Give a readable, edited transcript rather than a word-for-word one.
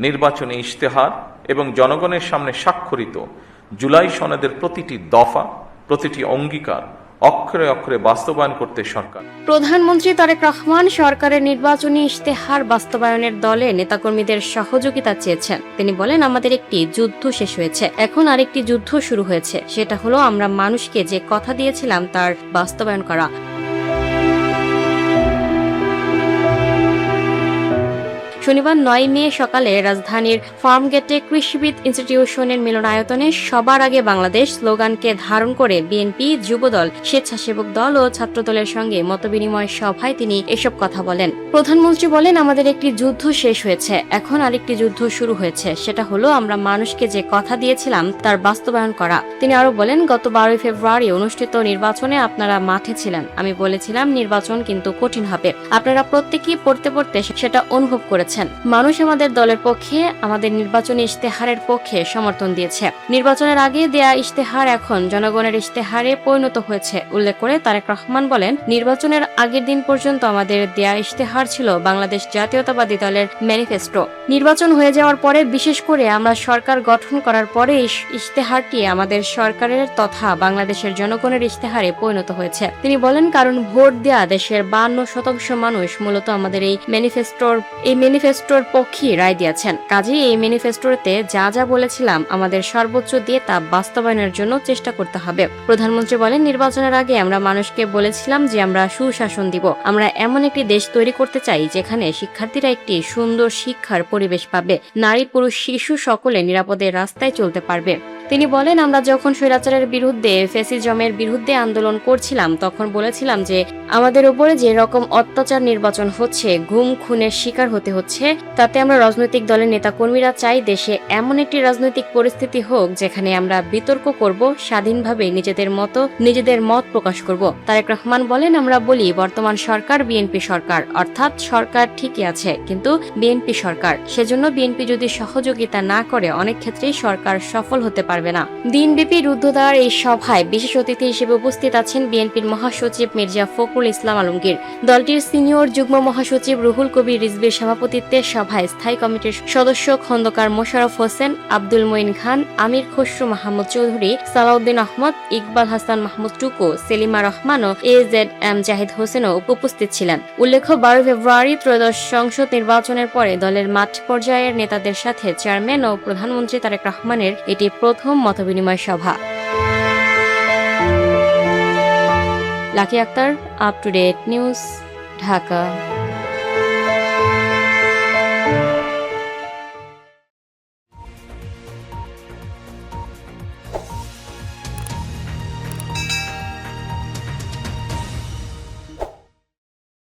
নির্বাচনী ইশতেহার এবং জনগণের সামনে স্বাক্ষরিত জুলাই সনদের প্রতিটি দফা, প্রতিটি অঙ্গীকার অক্ষরে অক্ষরে বাস্তবায়ন করতে সরকার। প্রধানমন্ত্রী তারেক রহমান সরকারের নির্বাচনী ইশতেহার বাস্তবায়নের দলে নেতাকর্মীদের সহযোগিতা চেয়েছেন। তিনি বলেন, আমাদের একটি যুদ্ধ শেষ হয়েছে, এখন আরেকটি যুদ্ধ শুরু হয়েছে, সেটা হলো আমরা মানুষকে যে কথা দিয়েছিলাম তার বাস্তবায়ন করা। শনিবার ৯ মে সকালে রাজধানীর ফার্মগেটে কৃষিবিদ ইনস্টিটিউশনের মিলনায়তনে সবার আগে বাংলাদেশ স্লোগানকে ধারণ করে বিএনপি, যুবদল, স্বেচ্ছাসেবক দল ও ছাত্রদলের সঙ্গে মতবিনিময় সভায় তিনি এসব কথা বলেন। প্রধানমন্ত্রী বলেন, আমাদের একটি যুদ্ধ শেষ হয়েছে, এখন আরেকটি যুদ্ধ শুরু হয়েছে, সেটা হলো আমরা মানুষকে যে কথা দিয়েছিলাম তার বাস্তবায়ন করা। তিনি আরো বলেন, গত 12 ফেব্রুয়ারি অনুষ্ঠিত নির্বাচনে আপনারা মাঠে ছিলেন। আমি বলেছিলাম নির্বাচন কিন্তু কঠিন হবে। আপনারা প্রত্যেকেই পড়তে পড়তে সেটা অনুভব করেছেন। মানুষ আমাদের দলের পক্ষে, আমাদের নির্বাচনী ইশতেহারের পক্ষে সমর্থন দিয়েছে। নির্বাচনের আগে দেয়া ইশতেহার এখন জনগণের ইশতেহারে পরিণত হয়েছে উল্লেখ করে তারেক রহমান বলেন, নির্বাচনের আগের দিন পর্যন্ত আমাদের দেয়া ইশতেহার ছিল বাংলাদেশ জাতীয়তাবাদী দলের ম্যানিফেস্টো। নির্বাচন হয়ে যাওয়ার পরে, বিশেষ করে আমরা সরকার গঠন করার পরে ইশতেহারটি আমাদের সরকারের তথা বাংলাদেশের জনগণের ইশতেহারে পরিণত হয়েছে। তিনি বলেন, কারণ ভোট দেয়া দেশের 52% মানুষ মূলত আমাদের এই ম্যানিফেস্টোর পক্ষে রায় দিয়েছেন। কাজেই এই ম্যানিফেস্টোতে যা যা বলেছিলাম আমাদের সর্বোচ্চ দিয়ে তা বাস্তবায়নের জন্য চেষ্টা করতে হবে। প্রধানমন্ত্রী বলেন, নির্বাচনের আগে আমরা মানুষকে বলেছিলাম যে আমরা সুশাসন দিব। আমরা এমন একটি দেশ তৈরি করতে চাই যেখানে শিক্ষার্থীরা একটি সুন্দর শিক্ষার পরিবেশ পাবে, নারী পুরুষ শিশু সকলে নিরাপদে রাস্তায় চলতে পারবে। তিনি বলেন, আমরা যখন স্বৈরাচারের বিরুদ্ধে, ফ্যাসিজমের বিরুদ্ধে আন্দোলন করছিলাম তখন বলেছিলাম যে আমাদের উপরে যে রকম অত্যাচার নির্বাচন হচ্ছে, গুম খুনের শিকার হতে হচ্ছে, তাতে আমরা রাজনৈতিক দলের নেতাকর্মীরা চাই দেশে এমন একটি রাজনৈতিক পরিস্থিতি হোক যেখানে আমরা বিতর্ক করব, স্বাধীনভাবে নিজেদের মত প্রকাশ করব। তারেক রহমান বলেন, আমরা বলি বর্তমান সরকার বিএনপি সরকার, অর্থাৎ সরকার ঠিকই আছে কিন্তু বিএনপি সরকার। সেজন্য বিএনপি যদি সহযোগিতা না করে অনেক ক্ষেত্রেই সরকার সফল হতে পারবে না। দিনব্যাপী রুদ্ধদ্বার এই সভায় বিশেষ অতিথি হিসেবে উপস্থিত আছেন বিএনপির মহাসচিব মির্জা ফখরুল ইসলাম আলমগীর। দলটির সিনিয়র যুগ্ম মহাসচিব রুহুল কবির রিজভীর সভাপতিত্বে সভায় স্থায়ী কমিটির সদস্য খন্দকার মোশাররফ হোসেন, আব্দুল মঈন খান, আমির খসরু মাহমুদ চৌধুরী, সালাউদ্দিন আহমদ, ইকবাল হাসান মাহমুদ টুকু, সেলিমা রহমান ও AZM জাহিদ হোসেনও উপস্থিত ছিলেন। উল্লেখ্য, 12 ফেব্রুয়ারি ত্রয়োদশ সংসদ নির্বাচনের পরে দলের মাঠ পর্যায়ের নেতাদের সাথে চেয়ারম্যান ও প্রধানমন্ত্রী তারেক রহমানের এটি প্রথম মতবিনিময় সভা। Lucky Akter, up to date news, Dhaka.